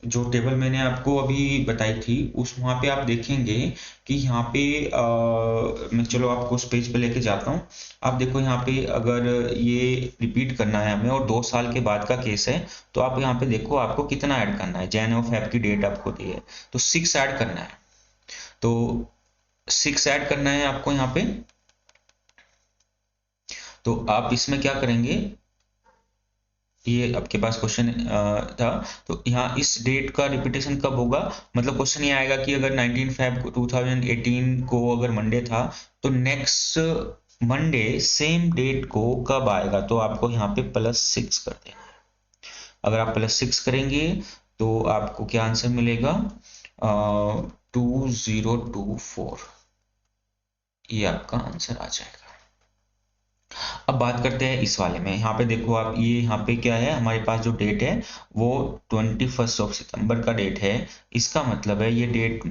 जो टेबल मैंने आपको अभी बताई थी उस वहां पे आप देखेंगे कि यहाँ पे मैं चलो आपको उस पेज पे लेके जाता हूँ। आप देखो यहाँ पे अगर ये रिपीट करना है हमें और 2 साल के बाद का केस है, तो आप यहाँ पे देखो आपको कितना ऐड करना है, जैन और फेब की डेट आपको दी है तो 6 ऐड करना है। तो 6 ऐड करना है आपको यहाँ पे, तो आप इसमें क्या करेंगे, ये आपके पास क्वेश्चन था तो यहाँ इस डेट का रिपीटेशन कब होगा, मतलब क्वेश्चन ये आएगा कि अगर 19 फेब 2018 को अगर मंडे था तो नेक्स्ट मंडे सेम डेट को कब आएगा, तो आपको यहाँ पे +6 कर देना है। अगर आप +6 करेंगे तो आपको क्या आंसर मिलेगा, 2024, ये आपका आंसर आ जाएगा। अब बात करते हैं इस वाले में, यहाँ पे देखो आप, ये यहाँ पे क्या है, हमारे पास जो डेट है वो 21 सितंबर का डेट है। इसका मतलब है ये डेट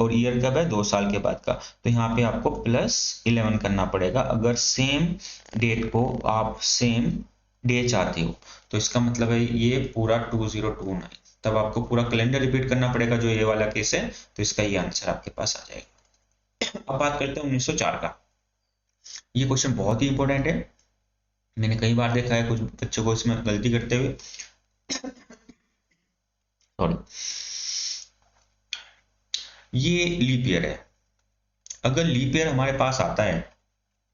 और ईयर कब है, 2 साल के बाद का, तो यहाँ पे आपको +11 करना पड़ेगा अगर सेम डेट को आप सेम डे चाहते हो। तो इसका मतलब है ये पूरा 2029, तब आपको पूरा कैलेंडर रिपीट करना पड़ेगा जो ये वाला केस है, तो इसका ये आंसर आपके पास आ जाएगा। अब बात करते हैं 1904 का। ये क्वेश्चन बहुत ही इंपॉर्टेंट है, मैंने कई बार देखा है कुछ बच्चों को इसमें गलती करते हुए, सॉरी। ये लीप ईयर है, अगर लीप ईयर हमारे पास आता है,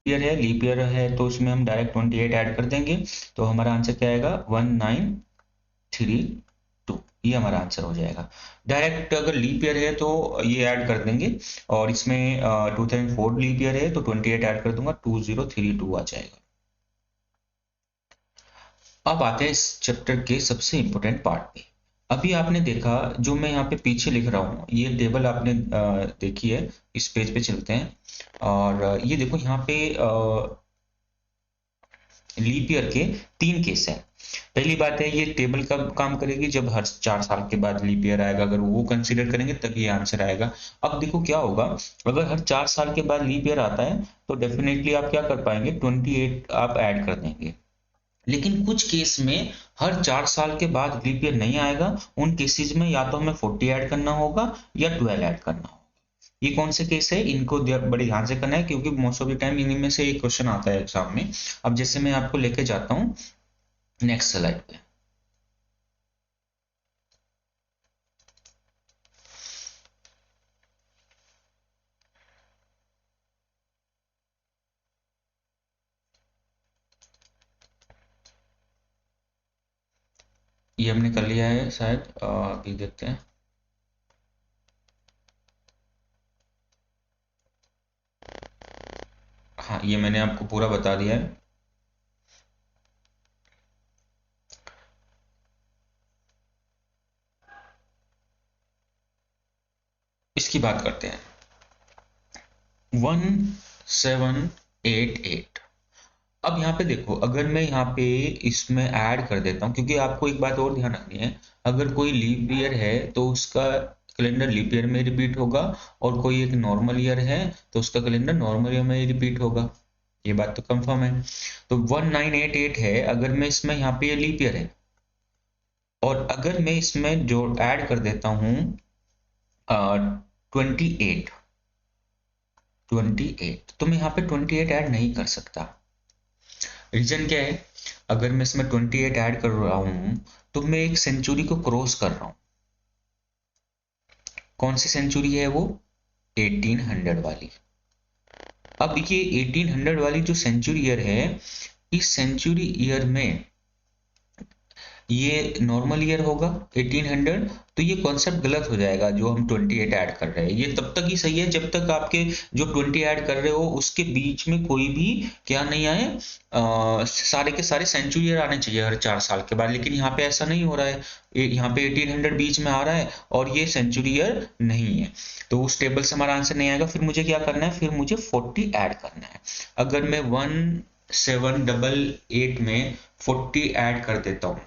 लीप ईयर है तो इसमें हम डायरेक्ट 28 ऐड कर देंगे, तो हमारा आंसर क्या आएगा, 1932, ये हमारा आंसर हो जाएगा। डायरेक्ट अगर लीप ईयर है तो ये ऐड कर देंगे, और इसमें 2004 लीप ईयर है तो 28 ऐड कर दूंगा, 2032 आ जाएगा। अब आते हैं इस चैप्टर के सबसे इंपॉर्टेंट पार्ट पे, अभी आपने देखा, जो मैं यहाँ पे पीछे लिख रहा हूँ, ये टेबल आपने देखी है। इस पेज पे चलते हैं और ये देखो यहाँ पे लीप ईयर के 3 केस हैं। पहली बात है, ये टेबल कब काम करेगी, जब हर 4 साल के बाद लीप ईयर आएगा, अगर वो कंसीडर करेंगे तभी ये आंसर आएगा। अब देखो क्या होगा, अगर हर 4 साल के बाद लीप ईयर आता है तो डेफिनेटली आप क्या कर पाएंगे, 28 आप ऐड कर देंगे। लेकिन कुछ केस में हर 4 साल के बाद लीप ईयर नहीं आएगा, उन केसेस में या तो हमें 40 ऐड करना होगा या 12 ऐड करना होगा। ये कौन से केस है, इनको बड़े ध्यान से करना है, क्योंकि मोस्ट ऑफ द टाइम इन्हीं में से एक क्वेश्चन आता है एग्जाम में। अब जैसे मैं आपको लेके जाता हूँ नेक्स्ट स्लाइड पे। ये हमने कर लिया है शायद, अभी देखते हैं। हाँ, ये मैंने आपको पूरा बता दिया है। इसकी बात करते हैं 1788। अब यहाँ पे देखो, अगर मैं यहाँ पे इसमें ऐड कर देता हूँ, क्योंकि आपको एक बात और ध्यान रखनी है, अगर कोई लीप ईयर है तो उसका कैलेंडर लीप ईयर में रिपीट होगा, और कोई एक नॉर्मल ईयर है तो उसका कैलेंडर नॉर्मल ईयर में रिपीट होगा। ये बात तो कंफर्म है। तो 1988 है, अगर मैं इसमें यहाँ पे लीप ईयर है, और अगर मैं इसमें जो ऐड कर देता हूँ 28, तो मैं यहाँ पे 28 ऐड नहीं कर सकता। रीजन क्या है, अगर मैं इसमें 28 ऐड कर रहा हूं तो मैं एक सेंचुरी को क्रॉस कर रहा हूं। कौन सी सेंचुरी है वो, 1800 वाली। अब ये 1800 वाली जो सेंचुरी ईयर है, इस सेंचुरी ईयर में ये नॉर्मल ईयर होगा 1800, तो ये कॉन्सेप्ट गलत हो जाएगा जो हम 28 ऐड कर रहे हैं। ये तब तक ही सही है जब तक आपके जो 20 ऐड कर रहे हो उसके बीच में कोई भी क्या नहीं आए, सारे के सारे सेंचुरी ईयर आने चाहिए हर 4 साल के बाद। लेकिन यहाँ पे ऐसा नहीं हो रहा है, यहाँ पे 1800 बीच में आ रहा है और ये सेंचुरी ईयर नहीं है, तो उस टेबल से हमारा आंसर नहीं आएगा। फिर मुझे क्या करना है, फिर मुझे 40 ऐड करना है। अगर मैं 1788 में 40 ऐड कर देता हूँ,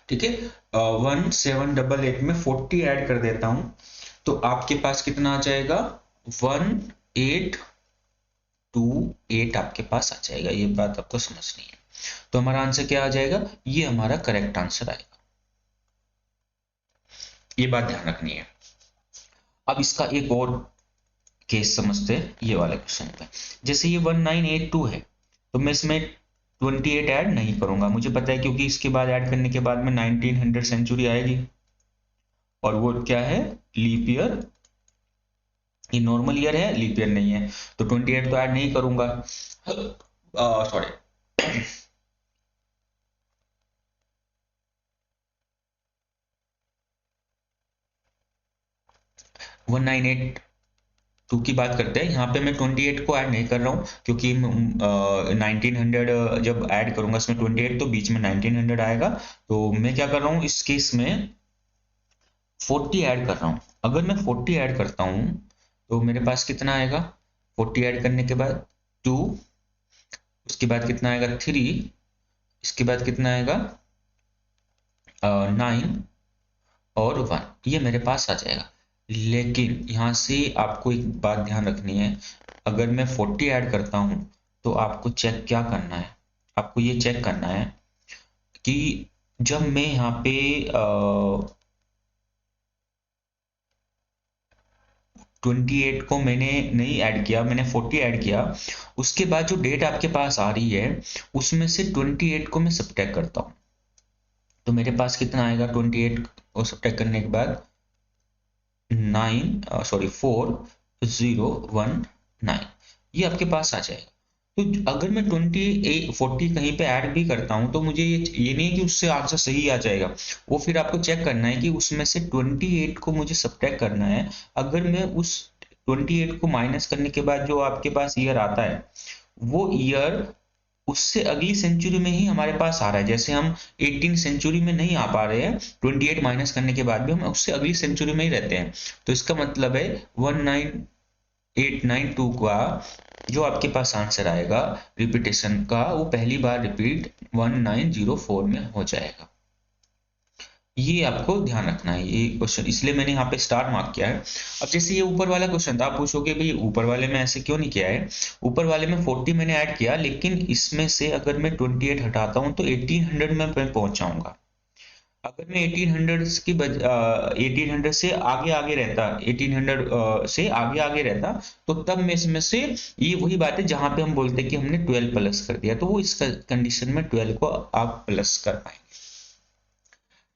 ठीक है, 1788 में 40 ऐड कर देता हूं, तो आपके पास कितना आ जाएगा, 1828 आपके पास आ जाएगा। ये बात आपको समझनी है। तो हमारा आंसर क्या आ जाएगा, ये हमारा करेक्ट आंसर आएगा। ये बात ध्यान रखनी है। अब इसका एक और केस समझते हैं, ये वाले क्वेश्चन पे। जैसे ये 1982 है, तो मैं इसमें 28 ऐड नहीं करूंगा, मुझे पता है, क्योंकि इसके बाद ऐड करने के बाद में 1900 सेंचुरी आएगी, और वो क्या है, लीप ईयर। ये नॉर्मल ईयर है, लीप ईयर नहीं है, तो 28 तो ऐड नहीं करूंगा। सॉरी, 1982 की बात करते हैं। यहाँ पे मैं 28 को ऐड नहीं कर रहा हूँ, क्योंकि 1900 जब ऐड करूंगा इसमें 28, तो बीच में 1900 आएगा। तो मैं क्या कर रहा हूँ, इस केस में 40 ऐड कर रहा हूँ। अगर मैं 40 ऐड करता हूँ तो मेरे पास कितना आएगा, 40 ऐड करने के बाद 2, उसके बाद कितना आएगा 3, इसके बाद कितना आएगा 9 और 1, ये मेरे पास आ जाएगा। लेकिन यहाँ से आपको एक बात ध्यान रखनी है, अगर मैं 40 ऐड करता हूँ तो आपको चेक क्या करना है, आपको ये चेक करना है कि जब मैं यहाँ पे 28 को मैंने नहीं ऐड किया, मैंने 40 ऐड किया, उसके बाद जो डेट आपके पास आ रही है उसमें से 28 को मैं सब्ट्रैक्ट करता हूँ, तो मेरे पास कितना आएगा, 28 को सब्ट्रैक्ट करने के बाद 401 ये आपके पास आ जाएगा। तो अगर मैं 40 कहीं पे ऐड भी करता हूं तो मुझे ये नहीं है कि उससे आंसर सही आ जाएगा, वो फिर आपको चेक करना है कि उसमें से 28 को मुझे सब्ट्रैक्ट करना है। अगर मैं उस 28 को माइनस करने के बाद जो आपके पास ईयर आता है, वो ईयर उससे अगली सेंचुरी में ही हमारे पास आ रहा है। जैसे हम 18 सेंचुरी में नहीं आ पा रहे हैं 28 माइनस करने के बाद भी, हम उससे अगली सेंचुरी में ही रहते हैं। तो इसका मतलब है 19892 का जो आपके पास आंसर आएगा रिपीटेशन का, वो पहली बार रिपीट 1904 में हो जाएगा। ये आपको ध्यान रखना है ये क्वेश्चन, इसलिए मैंने यहाँ पे स्टार मार्क किया है। अब जैसे ये ऊपर वाला क्वेश्चन था, आप पूछोगे भाई ऊपर वाले में ऐसे क्यों नहीं किया है। ऊपर वाले में 40 मैंने ऐड किया, लेकिन इसमें से अगर मैं 28 हटाता हूँ तो 1800 में मैं पहुंच जाऊंगा। अगर मैं 1800 से आगे आगे रहता, 1800 से आगे आगे रहता, तो तब मैं इसमें से, ये वही बात है जहां पे हम बोलते हैं कि हमने 12 प्लस कर दिया, तो वो इस कंडीशन में 12 को आप प्लस कर पाएंगे।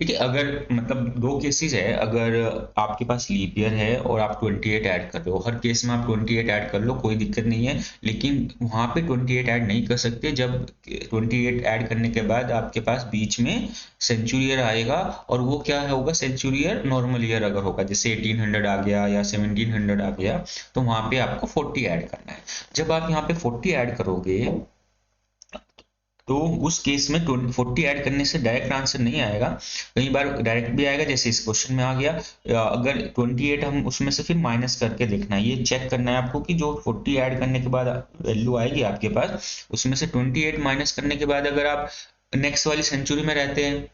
ठीक है, अगर मतलब दो केसेस है, अगर आपके पास लीप ईयर है और आप 28 ऐड कर रहे हो, हर केस में आप 28 ऐड कर लो, कोई दिक्कत नहीं है, लेकिन वहां पे 28 ऐड नहीं कर सकते जब 28 ऐड करने के बाद आपके पास बीच में सेंचुरी ईयर आएगा, और वो क्या होगा, सेंचुरी ईयर नॉर्मल ईयर अगर होगा, जैसे 1800 आ गया या 1700 आ गया, तो वहां पे आपको 40 ऐड करना है। जब आप यहाँ पे 40 ऐड करोगे, तो उस केस में 40 ऐड करने से डायरेक्ट आंसर नहीं आएगा, कई बार डायरेक्ट भी आएगा, जैसे इस क्वेश्चन में आ गया। अगर 28 हम उसमें से फिर माइनस करके देखना है, ये चेक करना है आपको कि जो 40 ऐड करने के बाद वैल्यू आएगी आपके पास, उसमें से 28 माइनस करने के बाद अगर आप नेक्स्ट वाली सेंचुरी में रहते हैं,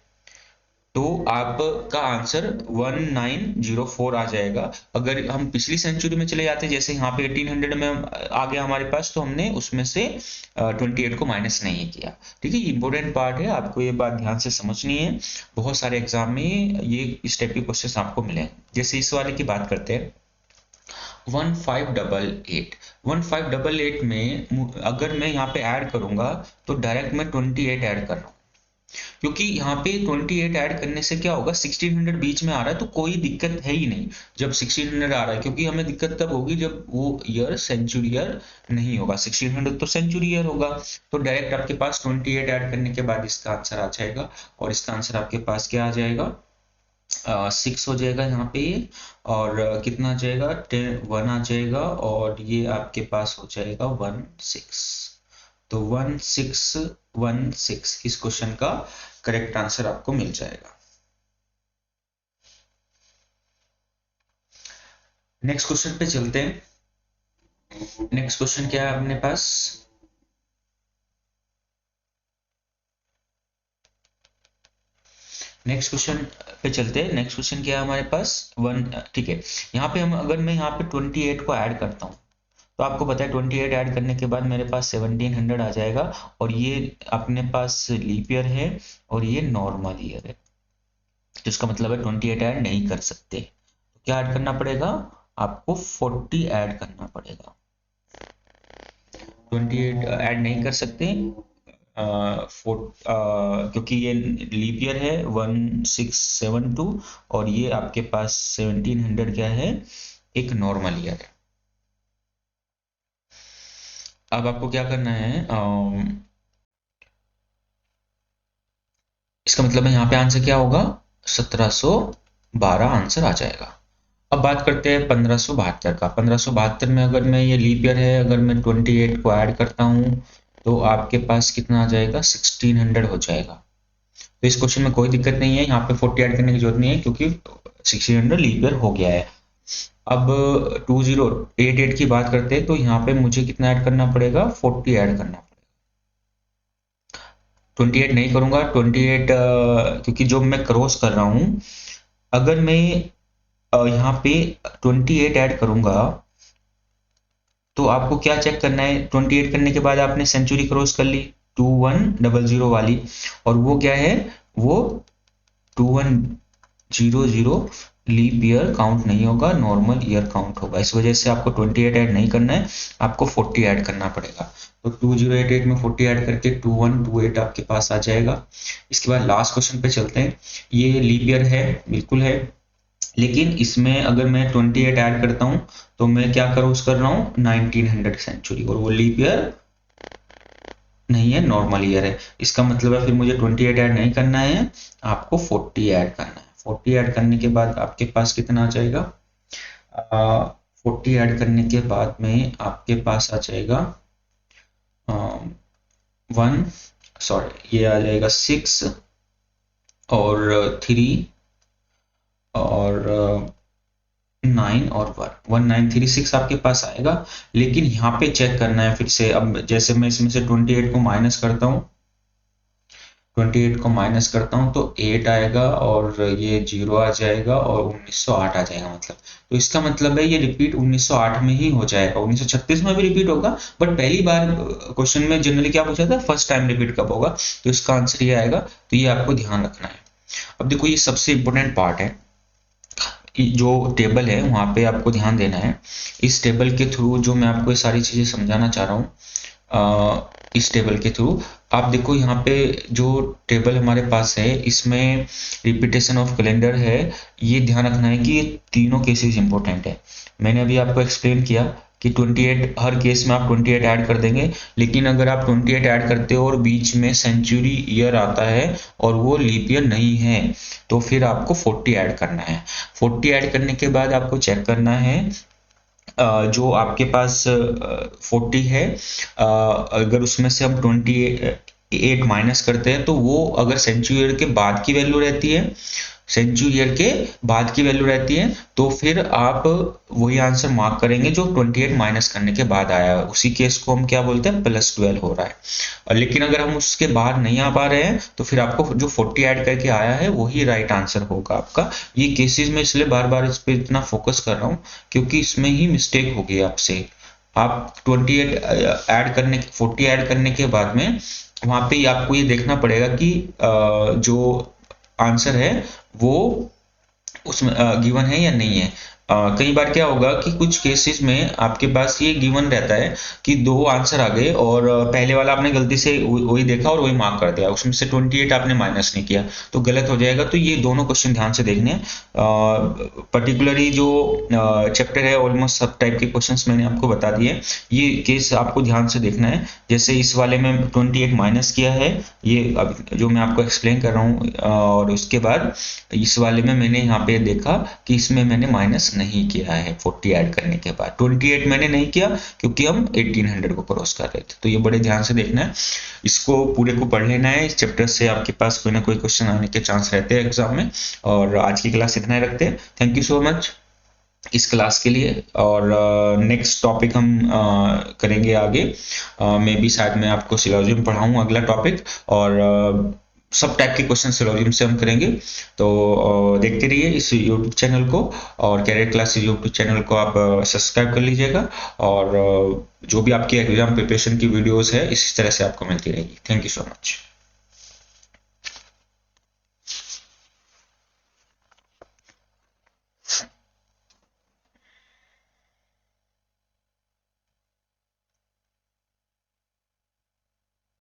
तो आपका आंसर 1904 आ जाएगा। अगर हम पिछली सेंचुरी में चले जाते हैं, जैसे यहाँ पे 1800 में आ गया हमारे पास, तो हमने उसमें से 28 को माइनस नहीं किया। ठीक है, इंपॉर्टेंट पार्ट है, आपको ये बात ध्यान से समझनी है। बहुत सारे एग्जाम में ये इस टाइप के क्वेश्चन आपको मिले। जैसे इस वाले की बात करते हैं, 1588 में अगर मैं यहाँ पे ऐड करूंगा, तो डायरेक्ट मैं 28 ऐड कर रहा हूँ, क्योंकि यहाँ पे 28 ऐड करने से क्या होगा, 1600 बीच में आ रहा है, तो कोई दिक्कत है ही नहीं जब 1600 आ रहा है, क्योंकि हमें दिक्कत तब होगी जब वो ईयर सेंचुरी ईयर नहीं होगा, 1600 तो सेंचुरी ईयर होगा। तो डायरेक्ट आपके पास 28 ऐड करने के बाद इसका आंसर आ जाएगा, और इसका आंसर आपके पास क्या आ जाएगा, 6 हो जाएगा यहाँ पे ये, और कितना आ जाएगा, 1 आ जाएगा, और ये आपके पास हो जाएगा 16। तो 1616 इस क्वेश्चन का करेक्ट आंसर आपको मिल जाएगा। नेक्स्ट क्वेश्चन पे चलते हैं। नेक्स्ट क्वेश्चन क्या है अपने पास, नेक्स्ट क्वेश्चन पे चलते हैं। नेक्स्ट क्वेश्चन क्या है हमारे पास, ठीक है, यहाँ पे हम, अगर मैं यहाँ पे 28 को ऐड करता हूँ, तो आपको पता है 28 ऐड करने के बाद मेरे पास 1700 आ जाएगा, और ये अपने पास लीप ईयर है और ये नॉर्मल ईयर है, तो इसका मतलब है 28 ऐड नहीं कर सकते। तो क्या ऐड करना पड़ेगा, आपको 40 ऐड करना पड़ेगा। 28 ऐड नहीं कर सकते, क्योंकि ये लीप ईयर है 1672, और ये आपके पास 1700 क्या है, एक नॉर्मल ईयर है। अब आपको क्या करना है, इसका मतलब है यहाँ पे आंसर क्या होगा, 1712 आंसर आ जाएगा। अब बात करते हैं 1572 का। 1572 में अगर मैं, ये लीप ईयर है, अगर मैं 28 को ऐड करता हूँ, तो आपके पास कितना आ जाएगा, 1600 हो जाएगा। तो इस क्वेश्चन में कोई दिक्कत नहीं है, यहाँ पे 40 ऐड करने की जरूरत नहीं है, क्योंकि 1600 लीप ईयर हो गया है। अब 2088 की बात करते हैं, तो यहाँ पे मुझे कितना ऐड करना पड़ेगा, 40 ऐड करना पड़ेगा। 28 नहीं करूंगा, 28 क्योंकि जो मैं क्रॉस कर रहा हूं, अगर मैं यहाँ पे 28 ऐड करूंगा, तो आपको क्या चेक करना है, 28 करने के बाद आपने सेंचुरी क्रॉस कर ली 2100 वाली, और वो क्या है, वो 2100 लीप ईयर काउंट नहीं होगा, नॉर्मल ईयर काउंट होगा। इस वजह से आपको 28 ऐड नहीं करना है, आपको 40 ऐड करना पड़ेगा। तो 2088 में 40 ऐड करके 2128 आपके पास आ जाएगा। इसके बाद लास्ट क्वेश्चन पे चलते हैं। ये लीप ईयर है, बिल्कुल है, लेकिन इसमें अगर मैं 28 ऐड करता हूं, तो मैं क्या क्रॉस कर रहा हूं, 1900 सेंचुरी, और वो लीप ईयर नहीं है, नॉर्मल ईयर है। इसका मतलब है फिर मुझे 28 ऐड नहीं करना है, आपको 40 ऐड करना है। 40 ऐड करने के बाद आपके पास कितना आ जाएगा, 40 ऐड करने के बाद में आपके पास आ जाएगा 1 सॉरी ये आ जाएगा 6 और 3 और 9 और 1936 आपके पास आएगा। लेकिन यहाँ पे चेक करना है फिर से। अब जैसे मैं इसमें से 28 को माइनस करता हूँ, 28 को माइनस करता हूँ तो 8 आएगा और ये 0 आ जाएगा और 1908 आ जाएगा मतलब। तो इसका मतलब है ये रिपीट 1908 में ही हो जाएगा। 1936 में भी रिपीट होगा, बट पहली बार क्वेश्चन में जनरली क्या पूछा था, फर्स्ट टाइम रिपीट कब होगा, तो इसका आंसर ये आएगा। तो ये आपको ध्यान रखना है। अब देखो ये सबसे इंपॉर्टेंट पार्ट है, जो टेबल है वहाँ पे आपको ध्यान देना है। इस टेबल के थ्रू जो मैं आपको ये सारी चीज़ें समझाना चाह रहा हूँ, इस टेबल के थ्रू आप देखो यहाँ पे जो टेबल हमारे पास है इसमें रिपीटेशन ऑफ कैलेंडर है। ये ध्यान रखना है कि ये तीनों केसेस इंपॉर्टेंट है। मैंने अभी आपको एक्सप्लेन किया कि 28 हर केस में आप 28 ऐड कर देंगे, लेकिन अगर आप 28 ऐड करते हो और बीच में सेंचुरी ईयर आता है और वो लीप ईयर नहीं है तो फिर आपको 40 ऐड करना है। 40 ऐड करने के बाद आपको चेक करना है जो आपके पास 40 है, अगर उसमें से हम 28 माइनस करते हैं तो वो अगर सेंचुरी ईयर के बाद की वैल्यू रहती है, सेंचुरी ईयर के बाद की वैल्यू रहती है, तो फिर आप वही आंसर मार्क करेंगे जो 28 माइनस करने के बाद आया है। उसी केस को हम क्या बोलते हैं, +12 हो रहा है। लेकिन अगर हम उसके बाद नहीं आ पा रहे हैं तो फिर आपको जो 40 ऐड करके आया है वही राइट आंसर होगा आपका। ये केसेस में इसलिए बार बार इस पर इतना फोकस कर रहा हूँ क्योंकि इसमें ही मिस्टेक हो गई आपसे। आप 28 ऐड करने 40 ऐड करने के बाद में वहां पे आपको ये देखना पड़ेगा कि जो आंसर है वो उसमें गिवन है या नहीं है। कई बार क्या होगा कि कुछ केसेस में आपके पास ये गिवन रहता है कि 2 आंसर आ गए और पहले वाला आपने गलती से वही देखा और वही मार्क कर दिया, उसमें से 28 आपने माइनस नहीं किया तो गलत हो जाएगा। तो ये दोनों क्वेश्चन ध्यान से देखने हैं। पर्टिकुलरली जो चैप्टर है ऑलमोस्ट सब टाइप के क्वेश्चंस मैंने आपको बता दिए, ये केस आपको ध्यान से देखना है। जैसे इस वाले में 28 माइनस किया है, ये अब जो मैं आपको एक्सप्लेन कर रहा हूँ, और उसके बाद इस वाले में मैंने यहाँ पे देखा कि इसमें मैंने माइनस नहीं किया है 40 ऐड करने के बाद। 28 मैंने नहीं किया क्योंकि हम 1800 को क्रॉस कर रहे थे। तो ये बड़े ध्यान से देखना है, इसको पूरे को पढ़ लेना है। इस चैप्टर से आपके पास कोई ना कोई क्वेश्चन आने के चांस रहते हैं एग्जाम में। और आज की क्लास इतना ही रखते हैं। थैंक यू सो मच इस क्लास के लिए। और नेक्स्ट टॉपिक हम करेंगे आगे। मे बी शायद मैं आपको सिलोजिज्म पढ़ाऊँ अगला टॉपिक, और सब टाइप के क्वेश्चन सिलोजिज्म से हम करेंगे। तो देखते रहिए इस YouTube चैनल को, और कैरियर क्लासेस YouTube चैनल को आप सब्सक्राइब कर लीजिएगा। और जो भी आपकी एग्जाम प्रिपरेशन की वीडियोस है इसी तरह से आपको मिलती रहेगी। Thank you so much.